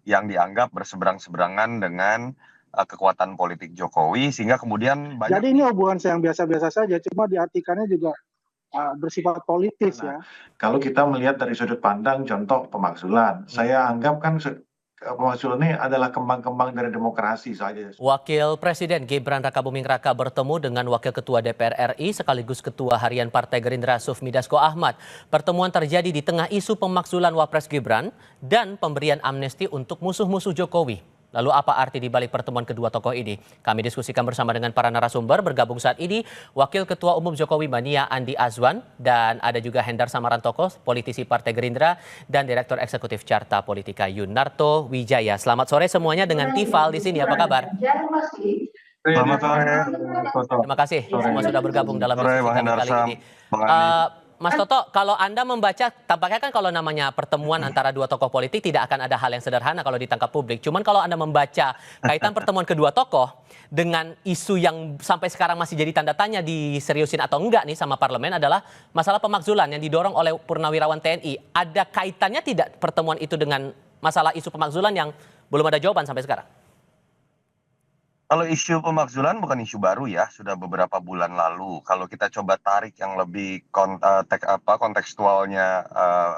yang dianggap berseberang-seberangan dengan kekuatan politik Jokowi, sehingga kemudian banyak. Jadi ini hubungan yang biasa-biasa saja, cuma diartikannya juga bersifat politis ya. Kalau kita melihat dari sudut pandang contoh pemakzulan, saya anggap kan pemakzulan ini adalah kembang-kembang dari demokrasi saja. Wakil Presiden Gibran Rakabuming Raka bertemu dengan Wakil Ketua DPR RI sekaligus Ketua Harian Partai Gerindra Sufmi Dasko Ahmad. Pertemuan terjadi di tengah isu pemakzulan Wapres Gibran dan pemberian amnesti untuk musuh-musuh Jokowi. Lalu apa arti di balik pertemuan kedua tokoh ini? Kami diskusikan bersama dengan para narasumber. Bergabung saat ini Wakil Ketua Umum Jokowi Mania Andi Azwan, dan ada juga Hendar Samarantoko, politisi Partai Gerindra, dan Direktur Eksekutif Carta Politika Yunarto Wijaya. Selamat sore semuanya dengan Tifal di sini. Apa kabar? Selamat sore. Terima kasih semua sudah bergabung dalam diskusi kami kali ini. Mas Toto, kalau Anda membaca, tampaknya kan kalau namanya pertemuan antara dua tokoh politik tidak akan ada hal yang sederhana kalau ditangkap publik. Cuman kalau Anda membaca kaitan pertemuan kedua tokoh dengan isu yang sampai sekarang masih jadi tanda tanya diseriusin atau enggak nih sama parlemen adalah masalah pemakzulan yang didorong oleh Purnawirawan TNI. Ada kaitannya tidak pertemuan itu dengan masalah isu pemakzulan yang belum ada jawaban sampai sekarang? Kalau isu pemakzulan bukan isu baru ya, sudah beberapa bulan lalu. Kalau kita coba tarik yang lebih kontekstualnya,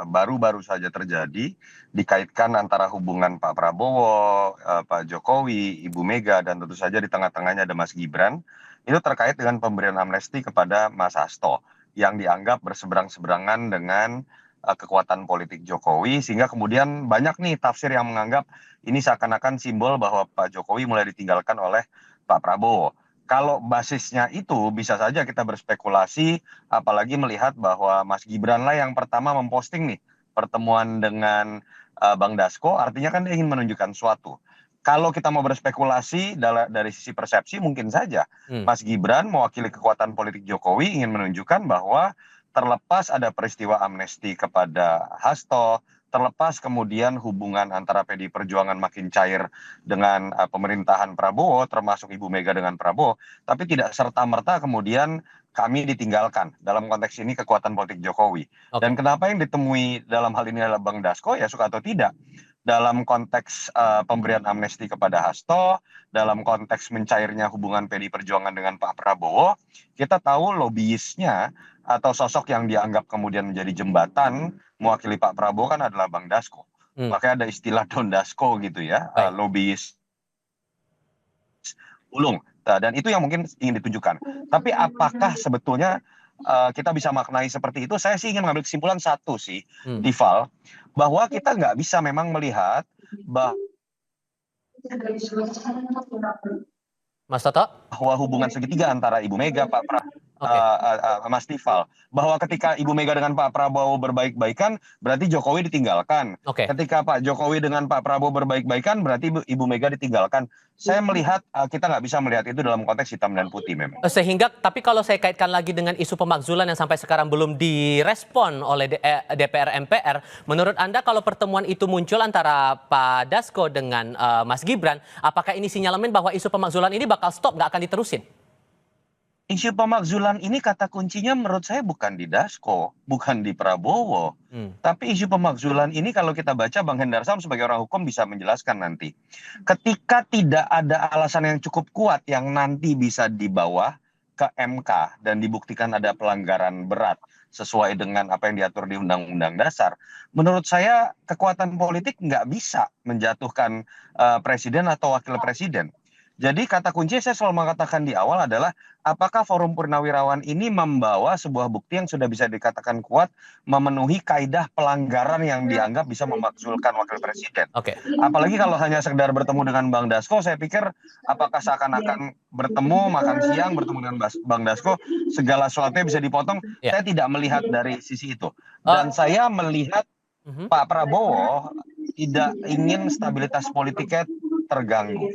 baru-baru saja terjadi, dikaitkan antara hubungan Pak Prabowo, Pak Jokowi, Ibu Mega, dan tentu saja di tengah-tengahnya ada Mas Gibran. Itu terkait dengan pemberian amnesti kepada Mas Hasto yang dianggap berseberang-seberangan dengan kekuatan politik Jokowi, sehingga kemudian banyak nih tafsir yang menganggap ini seakan-akan simbol bahwa Pak Jokowi mulai ditinggalkan oleh Pak Prabowo. Kalau basisnya itu bisa saja kita berspekulasi, apalagi melihat bahwa Mas Gibran lah yang pertama memposting nih pertemuan dengan Bang Dasko, artinya kan dia ingin menunjukkan suatu. Kalau kita mau berspekulasi dari sisi persepsi, mungkin saja Mas Gibran mewakili kekuatan politik Jokowi ingin menunjukkan bahwa terlepas ada peristiwa amnesti kepada Hasto, terlepas kemudian hubungan antara PDI Perjuangan makin cair dengan pemerintahan Prabowo, termasuk Ibu Mega dengan Prabowo, tapi tidak serta-merta kemudian kami ditinggalkan dalam konteks ini kekuatan politik Jokowi. Dan kenapa yang ditemui dalam hal ini adalah Bang Dasko, ya suka atau tidak, dalam konteks pemberian amnesti kepada Hasto, dalam konteks mencairnya hubungan PDI Perjuangan dengan Pak Prabowo, kita tahu lobbyisnya atau sosok yang dianggap kemudian menjadi jembatan mewakili Pak Prabowo kan adalah Bang Dasko. Makanya ada istilah Don Dasko gitu ya, lobbyis ulung. Dan itu yang mungkin ingin ditunjukkan. Tapi apakah sebetulnya kita bisa maknai seperti itu? Saya sih ingin mengambil kesimpulan satu sih, Tifal, bahwa kita nggak bisa memang melihat Mas Toto? Bahwa hubungan segitiga antara Ibu Mega, Pak Mas Tifal, bahwa ketika Ibu Mega dengan Pak Prabowo berbaik-baikan, berarti Jokowi ditinggalkan. Ketika Pak Jokowi dengan Pak Prabowo berbaik-baikan, berarti Ibu Mega ditinggalkan. Saya melihat kita nggak bisa melihat itu dalam konteks hitam dan putih memang. Sehingga, tapi kalau saya kaitkan lagi dengan isu pemakzulan yang sampai sekarang belum direspon oleh DPR MPR, menurut Anda kalau pertemuan itu muncul antara Pak Dasko dengan Mas Gibran, apakah ini sinyalemen bahwa isu pemakzulan ini bakal stop, nggak akan diterusin? Isu pemakzulan ini kata kuncinya menurut saya bukan di Dasko, bukan di Prabowo. Tapi isu pemakzulan ini kalau kita baca, Bang Hendar Sam sebagai orang hukum bisa menjelaskan nanti. Ketika tidak ada alasan yang cukup kuat yang nanti bisa dibawa ke MK dan dibuktikan ada pelanggaran berat sesuai dengan apa yang diatur di Undang-Undang Dasar, menurut saya kekuatan politik nggak bisa menjatuhkan presiden atau wakil presiden. Jadi kata kunci saya selalu mengatakan di awal adalah apakah Forum Purnawirawan ini membawa sebuah bukti yang sudah bisa dikatakan kuat memenuhi kaidah pelanggaran yang dianggap bisa memakzulkan wakil presiden. Apalagi kalau hanya sekedar bertemu dengan Bang Dasko, saya pikir apakah seakan-akan bertemu makan siang bertemu dengan Bang Dasko segala sesuatunya bisa dipotong. Saya tidak melihat dari sisi itu. Dan saya melihat Pak Prabowo tidak ingin stabilitas politiknya terganggu,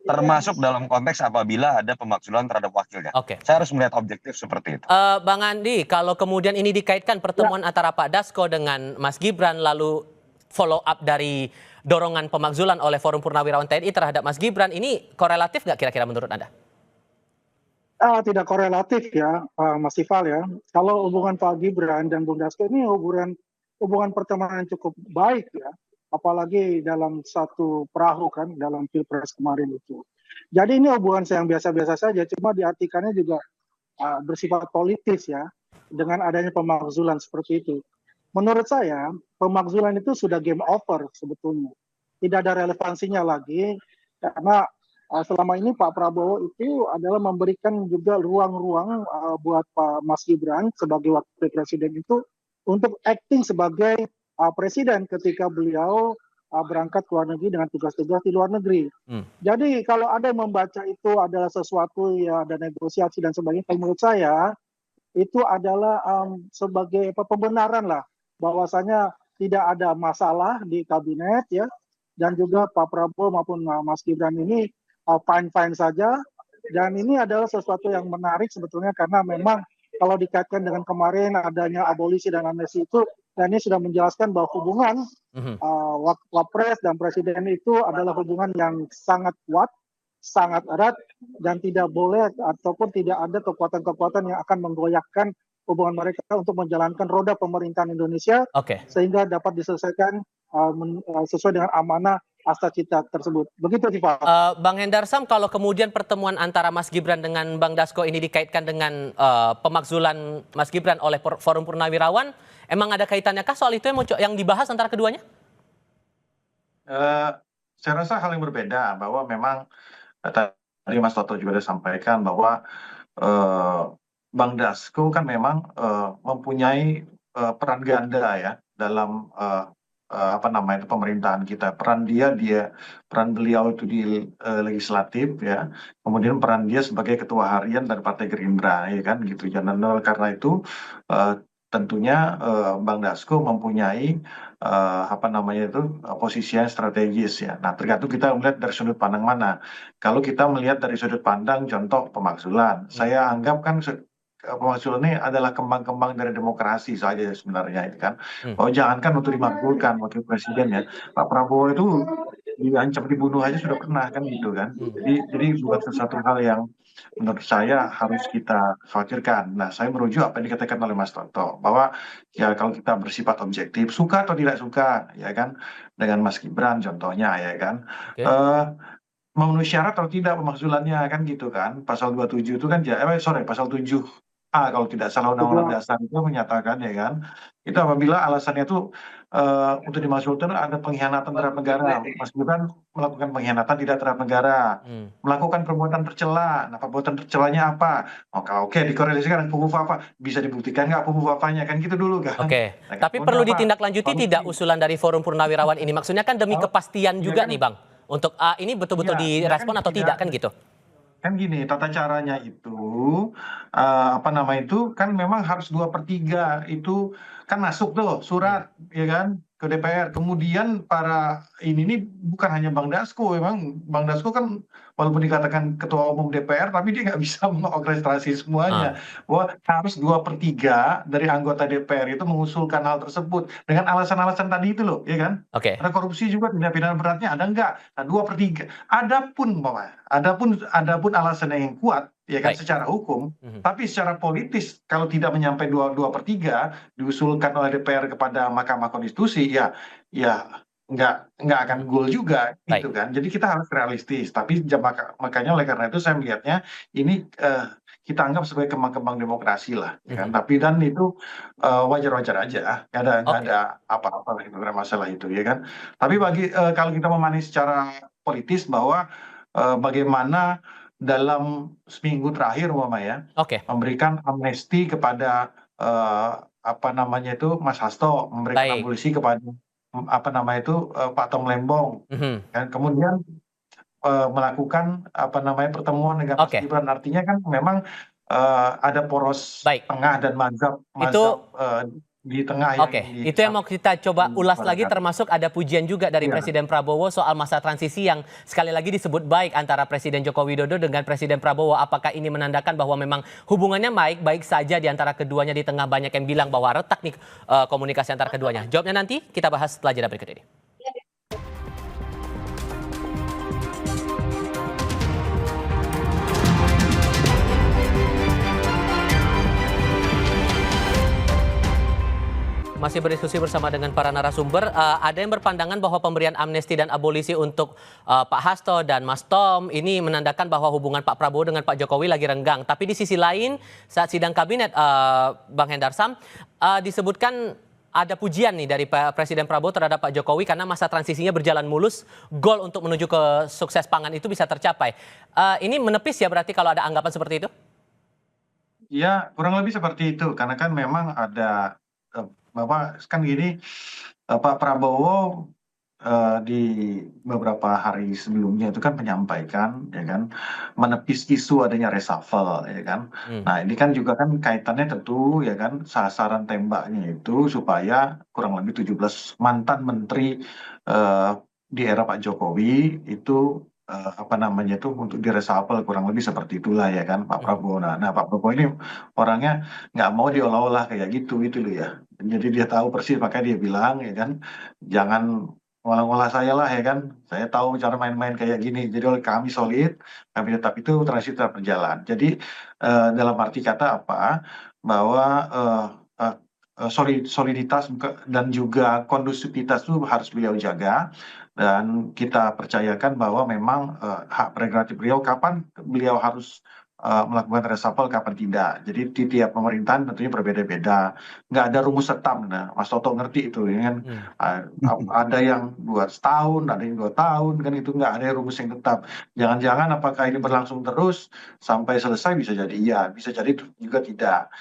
termasuk dalam konteks apabila ada pemakzulan terhadap wakilnya. Saya harus melihat objektif seperti itu. Bang Andi, kalau kemudian ini dikaitkan pertemuan antara Pak Dasko dengan Mas Gibran, lalu follow up dari dorongan pemakzulan oleh Forum Purnawirawan TNI terhadap Mas Gibran, ini korelatif nggak kira-kira menurut Anda? Tidak korelatif ya, Mas Tifal ya. Kalau hubungan Pak Gibran dan Bung Dasko ini hubungan pertemanan yang cukup baik ya. apalagi dalam satu perahu kan dalam Pilpres kemarin itu. Jadi ini hubungan yang biasa-biasa saja, cuma diartikannya juga bersifat politis ya, dengan adanya pemakzulan seperti itu. Menurut saya, pemakzulan itu sudah game over sebetulnya. Tidak ada relevansinya lagi, karena selama ini Pak Prabowo itu adalah memberikan juga ruang-ruang buat Pak Mas Gibran sebagai wakil presiden itu untuk acting sebagai presiden ketika beliau berangkat ke luar negeri dengan tugas-tugas di luar negeri. Jadi kalau ada yang membaca itu adalah sesuatu ya ada negosiasi dan sebagainya, menurut saya itu adalah sebagai pembenaran lah bahwasanya tidak ada masalah di kabinet ya, dan juga Pak Prabowo maupun Mas Gibran ini fine-fine saja, dan ini adalah sesuatu yang menarik sebetulnya karena memang kalau dikaitkan dengan kemarin adanya abolisi dan amnesti itu, dan ini sudah menjelaskan bahwa hubungan Wapres dan Presiden itu adalah hubungan yang sangat kuat, sangat erat, dan tidak boleh ataupun tidak ada kekuatan-kekuatan yang akan menggoyahkan hubungan mereka untuk menjalankan roda pemerintahan Indonesia sehingga dapat diselesaikan sesuai dengan amanah asta cita tersebut. Begitu sih Pak. Bang Hendarsam, kalau kemudian pertemuan antara Mas Gibran dengan Bang Dasko ini dikaitkan dengan pemakzulan Mas Gibran oleh Forum Purnawirawan, emang ada kaitannya kah soal itu yang dibahas antara keduanya? Saya rasa hal yang berbeda, bahwa memang tadi Mas Toto juga sudah sampaikan bahwa Bang Dasko kan memang mempunyai peran ganda ya dalam pemerintahan kita. Peran beliau itu di legislatif ya, kemudian peran dia sebagai ketua harian dari Partai Gerindra ya kan gitu. Dan karena itu tentunya Bang Dasko mempunyai posisi yang strategis ya. Nah, tergantung kita melihat dari sudut pandang mana. Kalau kita melihat dari sudut pandang contoh pemakzulan, saya anggap kan pemakzulan ini adalah kembang-kembang dari demokrasi saja sebenarnya itu kan. Oh, jangankan untuk dimakzulkan wakil presiden ya, Pak Prabowo itu diancam dibunuh aja sudah pernah kan gitu kan. Jadi bukan sesuatu hal yang menurut saya harus kita khawatirkan. Nah, saya merujuk apa yang dikatakan oleh Mas Toto, bahwa ya kalau kita bersifat objektif, suka atau tidak suka ya kan dengan Mas Gibran contohnya ya kan, memenuhi syarat atau tidak pemakzulannya kan gitu kan. Pasal 27 itu kan pasal 7A kalau tidak salah Undang-Undang Dasar itu menyatakan ya kan, itu apabila alasannya itu untuk dimaksudkan ada pengkhianatan terhadap negara. Mas Gibran melakukan pengkhianatan tidak terhadap negara, melakukan perbuatan tercela. Nah, perbuatan tercelanya apa? Oke, dikorelasikan dengan Pugu Fafa, bisa dibuktikan nggak Pugu Fafanya kan gitu dulu kan. Nah, tapi perlu ditindaklanjuti tidak usulan dari Forum Purnawirawan ini? Maksudnya kan demi kepastian juga nih Bang, untuk ini betul-betul direspon atau tidak kan gitu? Kan gini, tata caranya itu kan memang harus 2/3 itu kan masuk tuh surat ya kan ke DPR. Kemudian para ini bukan hanya Bang Dasko, memang Bang Dasko kan walaupun dikatakan ketua umum DPR tapi dia nggak bisa mengorkestrasi semuanya. Bahwa harus 2/3 dari anggota DPR itu mengusulkan hal tersebut dengan alasan-alasan tadi itu loh, ya kan? Ada korupsi juga, tindak pidana beratnya ada nggak? Nah, 2/3. Adapun alasannya yang kuat, ya kan, secara hukum, tapi secara politis kalau tidak menyampai 2/3 diusulkan oleh DPR kepada Mahkamah Konstitusi, ya nggak akan goal juga, gitu kan. Jadi kita harus realistis. Tapi makanya oleh karena itu saya melihatnya ini kita anggap sebagai kembang-kembang demokrasi lah, ya kan. Tapi dan itu wajar-wajar aja, nggak ada apa-apa itu, nggak ada masalah itu, ya kan. Tapi kalau kita memahami secara politis bahwa bagaimana dalam seminggu terakhir memberikan amnesti kepada Mas Hasto, memberikan abolisi kepada Pak Tom Lembong, kan kemudian melakukan pertemuan dengan Mas Gibran. Artinya kan memang ada poros tengah dan mazhab di tengah itu yang mau kita coba ulas lagi, termasuk ada pujian juga dari Presiden Prabowo soal masa transisi yang sekali lagi disebut baik antara Presiden Joko Widodo dengan Presiden Prabowo. Apakah ini menandakan bahwa memang hubungannya baik-baik saja di antara keduanya di tengah banyak yang bilang bahwa retak nih komunikasi antara keduanya? Jawabnya nanti kita bahas setelah jeda berikut ini. Masih masih berdiskusi bersama dengan para narasumber. Ada yang berpandangan bahwa pemberian amnesti dan abolisi untuk Pak Hasto dan Mas Tom ini menandakan bahwa hubungan Pak Prabowo dengan Pak Jokowi lagi renggang. Tapi di sisi lain, saat sidang kabinet, Bang Hendar Sam, disebutkan ada pujian nih dari Presiden Prabowo terhadap Pak Jokowi karena masa transisinya berjalan mulus, goal untuk menuju ke sukses pangan itu bisa tercapai. Ini menepis ya berarti kalau ada anggapan seperti itu? Ya, kurang lebih seperti itu. Karena kan memang ada Bapak kan gini, Pak Prabowo di beberapa hari sebelumnya itu kan menyampaikan, ya kan, menepis isu adanya reshuffle, ya kan. Nah, ini kan juga kan kaitannya tentu, ya kan, sasaran tembaknya itu supaya kurang lebih 17 mantan menteri di era Pak Jokowi itu apa namanya itu untuk direshuffle kurang lebih seperti itulah ya kan Pak Prabowo. Nah, Pak Prabowo ini orangnya nggak mau diolah-olah kayak gitu loh ya. Jadi dia tahu persis makanya dia bilang ya kan jangan ngolah-ngolah saya lah ya kan. Saya tahu cara main-main kayak gini. Jadi oleh kami solid, kami tetap itu transisi tetap berjalan. Jadi dalam arti kata apa? Bahwa soliditas dan juga kondusivitas itu harus beliau jaga dan kita percayakan bahwa memang hak prerogatif beliau kapan beliau harus melakukan reshuffle kapan tidak. Jadi di tiap pemerintahan tentunya berbeda-beda. Nggak ada rumus setam. Nah, Mas Toto ngerti itu ya kan. Ada yang 2 tahun, ada yang 2 tahun kan itu nggak ada rumus yang tetap. Jangan-jangan apakah ini berlangsung terus sampai selesai bisa jadi iya, bisa jadi juga tidak.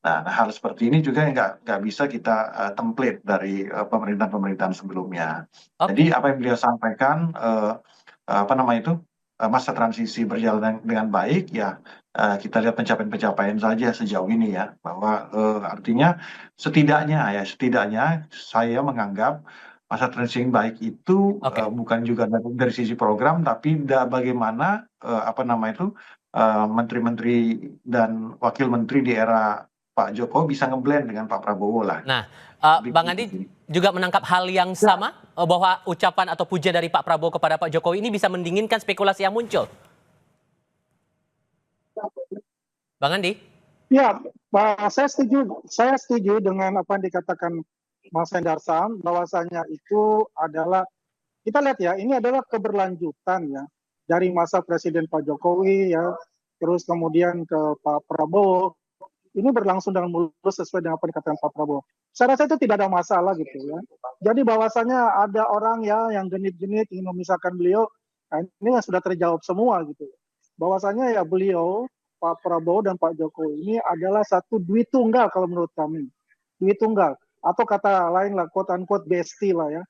Nah, hal seperti ini juga nggak bisa kita template dari pemerintahan-pemerintahan sebelumnya. Jadi apa yang beliau sampaikan, apa namanya itu, masa transisi berjalan dengan baik, ya kita lihat pencapaian-pencapaian saja sejauh ini ya, bahwa artinya setidaknya saya menganggap masa transisi yang baik itu bukan juga dari sisi program, tapi bagaimana apa nama itu menteri-menteri dan wakil menteri di era Pak Jokowi bisa ngeblend dengan Pak Prabowo lah. Nah, Bang Andi juga menangkap hal yang sama bahwa ucapan atau pujian dari Pak Prabowo kepada Pak Jokowi ini bisa mendinginkan spekulasi yang muncul. Bang Andi? Ya, Pak, saya setuju dengan apa yang dikatakan Mas Hendar Sam, bahwasanya itu adalah, kita lihat ya, ini adalah keberlanjutan ya, dari masa Presiden Pak Jokowi ya, terus kemudian ke Pak Prabowo, ini berlangsung dengan mulus sesuai dengan apa yang dikatakan Pak Prabowo. Saya rasa itu tidak ada masalah gitu ya. Jadi bahwasanya ada orang ya yang genit-genit ingin memisahkan beliau, nah ini sudah terjawab semua gitu. Bahwasanya ya beliau, Pak Prabowo dan Pak Jokowi ini adalah satu duit tunggal kalau menurut kami. Duit tunggal. Atau kata lain lah, quote unquote bestie lah ya.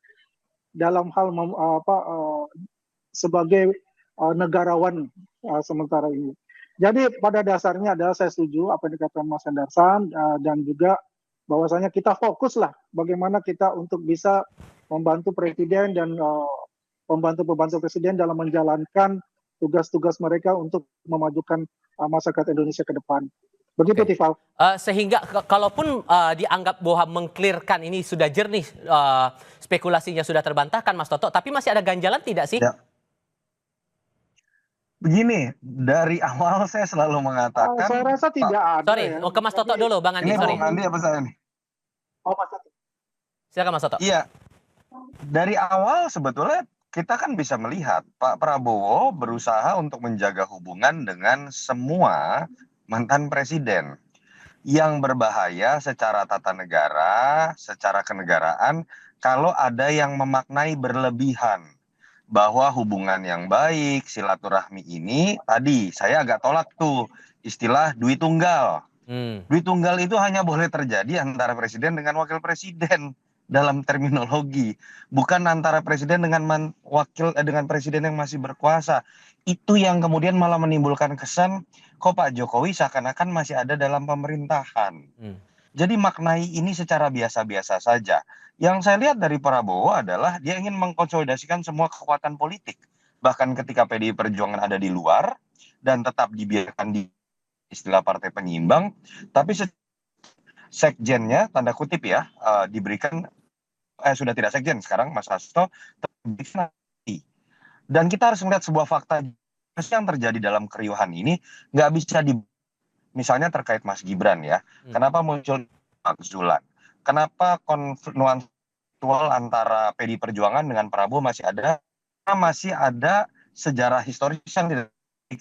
Dalam hal sebagai negarawan sementara ini. Jadi pada dasarnya adalah saya setuju apa yang dikatakan Mas Hendar Sam dan juga bahwasanya kita fokuslah bagaimana kita untuk bisa membantu Presiden dan pembantu-pembantu Presiden dalam menjalankan tugas-tugas mereka untuk memajukan masyarakat Indonesia ke depan. Begitu Tifal. Sehingga kalaupun dianggap bahwa mengklirkan ini sudah jernih, spekulasinya sudah terbantahkan Mas Toto, tapi masih ada ganjalan tidak sih? Ya. Begini, dari awal saya selalu mengatakan. Saya rasa tidak ada. Sorry, ya. ke Mas Toto dulu, Bang Andi. Ini Sorry. Bang Andi apa saya nih? Oh, Mas Toto. Silakan Mas Toto. Iya, dari awal sebetulnya kita kan bisa melihat Pak Prabowo berusaha untuk menjaga hubungan dengan semua mantan presiden yang berbahaya secara tata negara, secara kenegaraan, kalau ada yang memaknai berlebihan bahwa hubungan yang baik, silaturahmi ini, tadi saya agak tolak tuh istilah duit tunggal. Duit tunggal itu hanya boleh terjadi antara presiden dengan wakil presiden dalam terminologi, bukan antara presiden dengan dengan presiden yang masih berkuasa. Itu yang kemudian malah menimbulkan kesan kok Pak Jokowi seakan-akan masih ada dalam pemerintahan. Jadi maknai ini secara biasa-biasa saja. Yang saya lihat dari Prabowo adalah dia ingin mengkonsolidasikan semua kekuatan politik. Bahkan ketika PDI Perjuangan ada di luar dan tetap dibiarkan di istilah partai penyeimbang, tapi sekjennya tanda kutip ya diberikan sudah tidak sekjen sekarang Mas Hasto nanti. Dan kita harus melihat sebuah fakta yang terjadi dalam keriuhan ini nggak bisa misalnya terkait Mas Gibran ya. Kenapa muncul Pak Zulan? kenapa konfliktual antara PDI Perjuangan dengan Prabowo masih ada? Karena masih ada sejarah historis yang tidak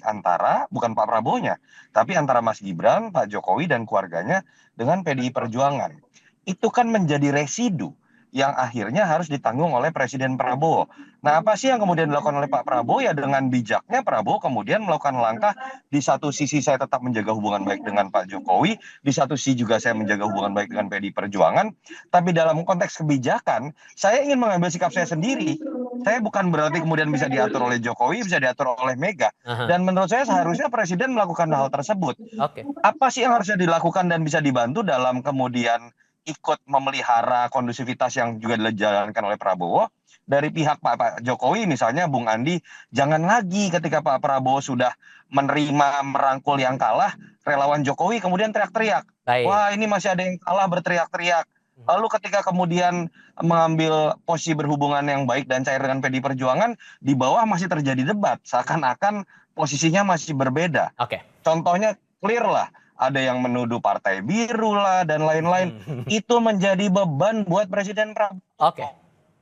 antara, bukan Pak Prabowo-nya, tapi antara Mas Gibran, Pak Jokowi, dan keluarganya dengan PDI Perjuangan. Itu kan menjadi residu yang akhirnya harus ditanggung oleh Presiden Prabowo. Nah, apa sih yang kemudian dilakukan oleh Pak Prabowo? Ya dengan bijaknya Prabowo kemudian melakukan langkah, di satu sisi saya tetap menjaga hubungan baik dengan Pak Jokowi, di satu sisi juga saya menjaga hubungan baik dengan PDI Perjuangan, tapi dalam konteks kebijakan, saya ingin mengambil sikap saya sendiri. Saya bukan berarti kemudian bisa diatur oleh Jokowi, bisa diatur oleh Mega. Dan menurut saya seharusnya Presiden melakukan hal tersebut. Oke. Apa sih yang harusnya dilakukan dan bisa dibantu dalam kemudian ikut memelihara kondusivitas yang juga dijalankan oleh Prabowo? Dari pihak Pak Jokowi misalnya, Bung Andi, jangan lagi ketika Pak Prabowo sudah menerima merangkul yang kalah, relawan Jokowi kemudian teriak-teriak. Baik. Wah, ini masih ada yang kalah, berteriak-teriak. Lalu ketika kemudian mengambil posisi berhubungan yang baik dan cair dengan PDI Perjuangan, di bawah masih terjadi debat, seakan-akan posisinya masih berbeda. Oke. Contohnya clear lah, ada yang menuduh partai biru lah dan lain-lain. Itu menjadi beban buat Presiden Prabowo. Oke.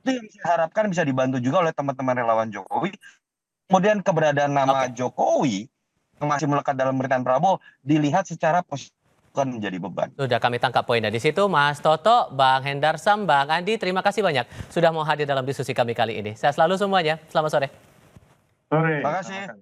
Itu yang saya harapkan bisa dibantu juga oleh teman-teman relawan Jokowi. Kemudian keberadaan nama Jokowi yang masih melekat dalam pemerintahan Prabowo dilihat secara positif, bukan menjadi beban. Sudah kami tangkap poinnya di situ, Mas Toto, Bang Hendarsam, Bang Andi, terima kasih banyak sudah mau hadir dalam diskusi kami kali ini. Sehat selalu semuanya. Selamat sore. Sore. Terima kasih.